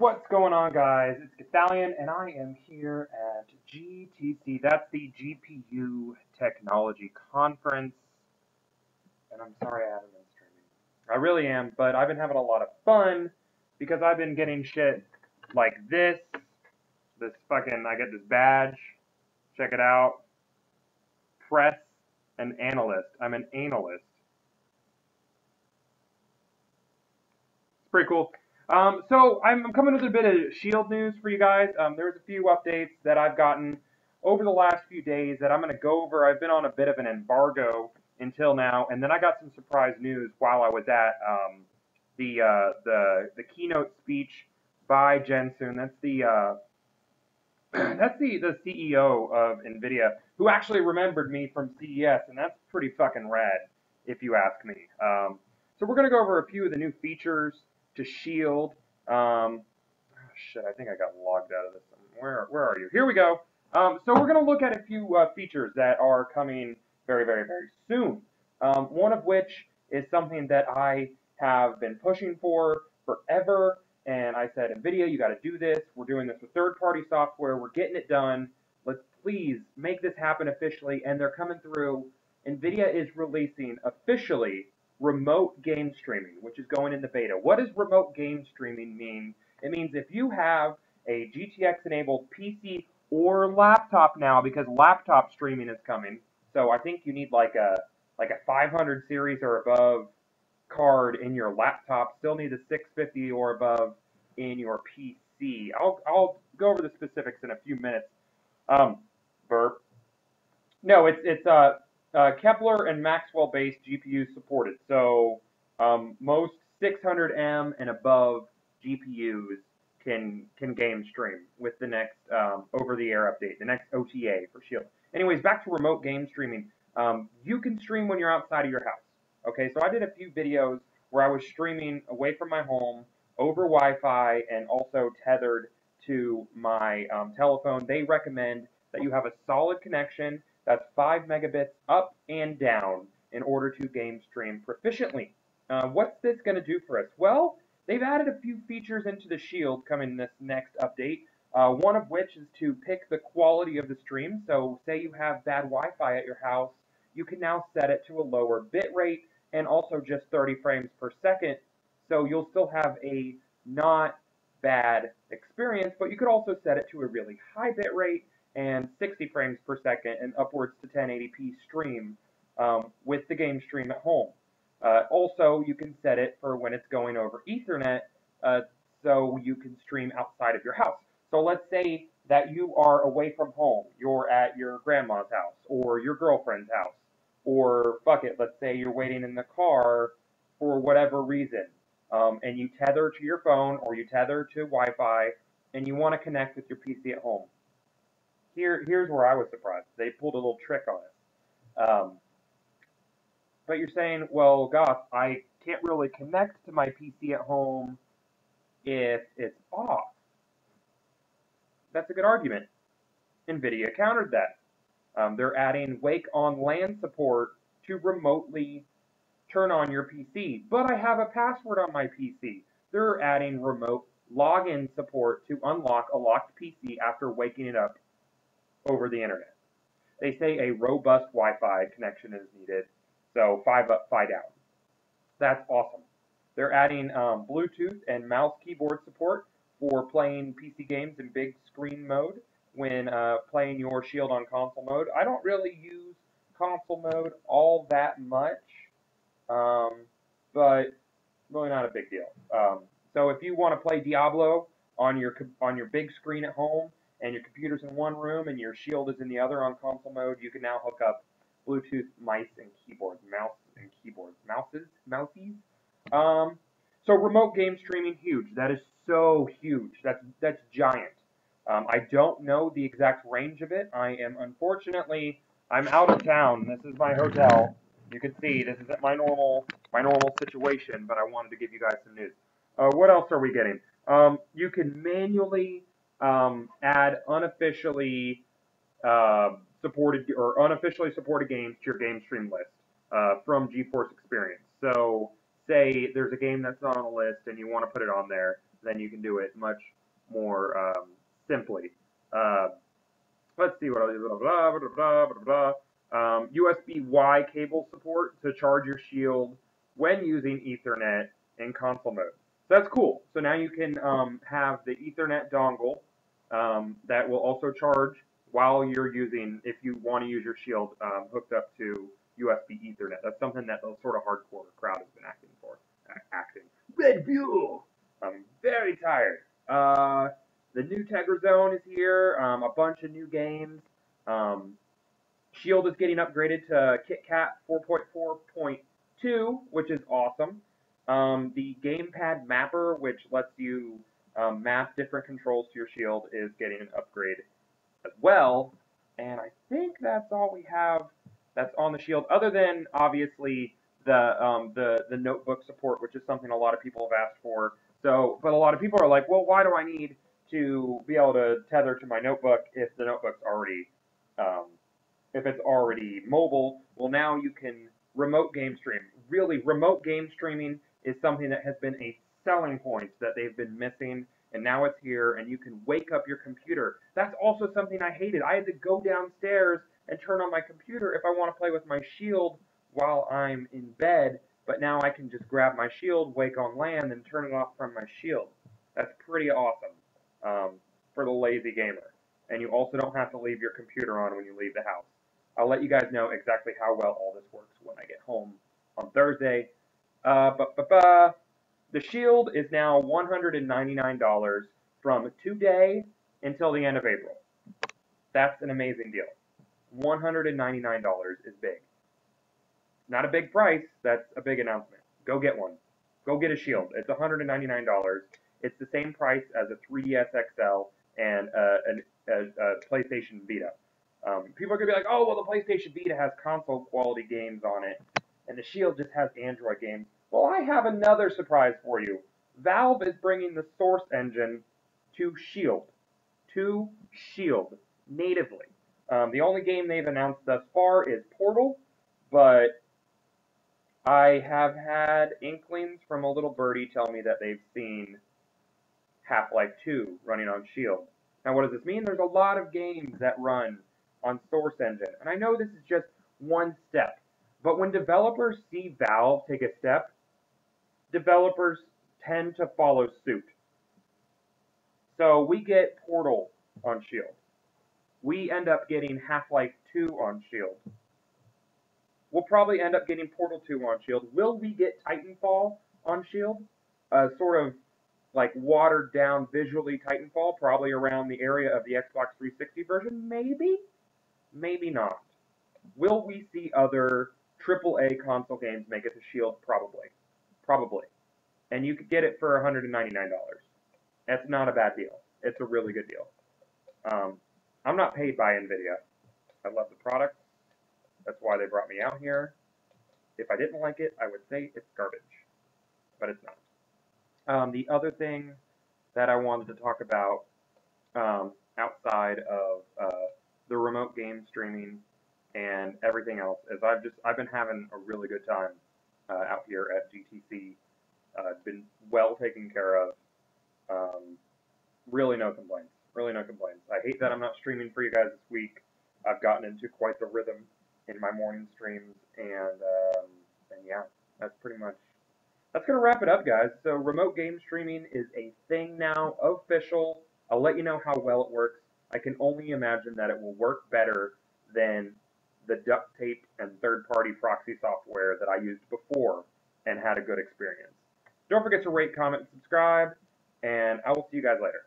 What's going on, guys? It's Gathalion, and I am here at GTC. That's the GPU Technology Conference. And I'm sorry I haven't been streaming. I really am, but I've been having a lot of fun because I've been getting shit like this. I get this badge. Check it out. Press an analyst. I'm an analyst. It's pretty cool. So I'm coming with a bit of Shield news for you guys. There's a few updates that I've gotten over the last few days that I'm going to go over. I've been on a bit of an embargo until now, and then I got some surprise news while I was at the keynote speech by Jensen. That's the that's the CEO of NVIDIA, who actually remembered me from CES, and that's pretty fucking rad, if you ask me. So we're going to go over a few of the new features to Shield. Oh shit, I think I got logged out of this. Where are you? Here we go. So we're going to look at a few features that are coming very, very, very soon. One of which is something that I have been pushing for forever. And I said, NVIDIA, you got to do this. We're doing this with third-party software. We're getting it done. Let's please make this happen officially. And they're coming through. NVIDIA is releasing officially remote game streaming, which is going into beta. What does remote game streaming mean? It means if you have a GTX-enabled PC or laptop now, because laptop streaming is coming. So I think you need like a 500 series or above card in your laptop. Still need a 650 or above in your PC. I'll go over the specifics in a few minutes. Burp. No, it's Kepler and Maxwell based GPUs supported. So most 600M and above GPUs can game stream with the next over the air update, the next OTA for Shield. Anyways, back to remote game streaming. You can stream when you're outside of your house. Okay, so I did a few videos where I was streaming away from my home over Wi-Fi and also tethered to my telephone. They recommend that you have a solid connection that's 5 megabits up and down in order to game stream proficiently. What's this going to do for us? Well, they've added a few features into the Shield coming in this next update. One of which is to pick the quality of the stream. So say you have bad Wi-Fi at your house, you can now set it to a lower bit rate and also just 30 frames per second. So you'll still have a not bad experience, but you could also set it to a really high bit rate and 60 frames per second and upwards to 1080p stream with the game stream at home. Also, you can set it for when it's going over Ethernet, so you can stream outside of your house. So let's say that you are away from home. You're at your grandma's house or your girlfriend's house. Or fuck it, let's say you're waiting in the car for whatever reason, and you tether to your phone or you tether to Wi-Fi, and you want to connect with your PC at home. Here's where I was surprised. They pulled a little trick on us. But you're saying, well, Goth, I can't really connect to my PC at home if it's off. That's a good argument. NVIDIA countered that. They're adding Wake on LAN support to remotely turn on your PC. But I have a password on my PC. They're adding remote login support to unlock a locked PC after waking it up over the internet. They say a robust Wi-Fi connection is needed. So 5 up, 5 down. That's awesome. They're adding Bluetooth and mouse keyboard support for playing PC games in big screen mode when playing your Shield on console mode. I don't really use console mode all that much, but really not a big deal. So if you want to play Diablo on your big screen at home and your computer's in one room and your Shield is in the other on console mode, you can now hook up Bluetooth mice and keyboards, mousies. So remote game streaming, huge. That is so huge. That's giant. I don't know the exact range of it. Unfortunately, I'm out of town. This is my hotel. You can see this isn't my normal situation, but I wanted to give you guys some news. What else are we getting? You can manually add unofficially supported or unofficially supported games to your game stream list from GeForce Experience. So say there's a game that's not on a list and you want to put it on there, then you can do it much more simply. Uh, let's see what else. Blah, blah, blah, blah, blah, blah. USB-Y cable support to charge your Shield when using Ethernet in console mode. So that's cool. So now you can have the Ethernet dongle that will also charge while you're using, if you want to use your Shield hooked up to USB Ethernet. That's something that the sort of hardcore crowd has been acting for. Acting. Red Buell! I'm very tired. The new Tegra Zone is here. A bunch of new games. Shield is getting upgraded to KitKat 4.4.2, which is awesome. The gamepad mapper, which lets you map different controls to your Shield, is getting an upgrade as well. And I think that's all we have that's on the Shield, other than obviously the notebook support, which is something a lot of people have asked for. So, but a lot of people are like, well, why do I need to be able to tether to my notebook if the notebook's already if it's already mobile? Well, now you can remote game stream. Really, remote game streaming is something that has been a selling point that they've been missing, and now it's here, and you can wake up your computer. That's also something I hated. I had to go downstairs and turn on my computer if I want to play with my Shield while I'm in bed, but now I can just grab my Shield, wake on LAN, and turn it off from my Shield. That's pretty awesome for the lazy gamer. And you also don't have to leave your computer on when you leave the house. I'll let you guys know exactly how well all this works when I get home on Thursday. The Shield is now $199 from today until the end of April. That's an amazing deal. $199 is big. Not a big price, that's a big announcement. Go get one. Go get a Shield. It's $199. It's the same price as a 3DS XL and a PlayStation Vita. People are going to be like, oh, well, the PlayStation Vita has console quality games on it, and the Shield just has Android games. Well, I have another surprise for you. Valve is bringing the Source engine to Shield. To Shield, natively. The only game they've announced thus far is Portal, but I have had inklings from a little birdie tell me that they've seen Half-Life 2 running on Shield. Now, what does this mean? There's a lot of games that run on Source Engine, and I know this is just one step, but when developers see Valve take a step, developers tend to follow suit. So we get Portal on Shield. We end up getting Half-Life 2 on Shield. We'll probably end up getting Portal 2 on Shield. Will we get Titanfall on Shield? Sort of like watered down visually Titanfall, probably around the area of the Xbox 360 version? Maybe? Maybe not. Will we see other AAA console games make it to Shield? Probably. Probably. And you could get it for $199. That's not a bad deal. It's a really good deal. I'm not paid by NVIDIA. I love the product. That's why they brought me out here. If I didn't like it, I would say it's garbage. But it's not. The other thing that I wanted to talk about outside of the remote game streaming and everything else is I've been having a really good time out here at GTC. It's been well taken care of. Really no complaints. Really no complaints. I hate that I'm not streaming for you guys this week. I've gotten into quite the rhythm in my morning streams, and yeah, that's pretty much. That's gonna wrap it up, guys. So remote game streaming is a thing now, official. I'll let you know how well it works. I can only imagine that it will work better than the duct tape and third-party proxy software that I used before and had a good experience. Don't forget to rate, comment, and subscribe, and I will see you guys later.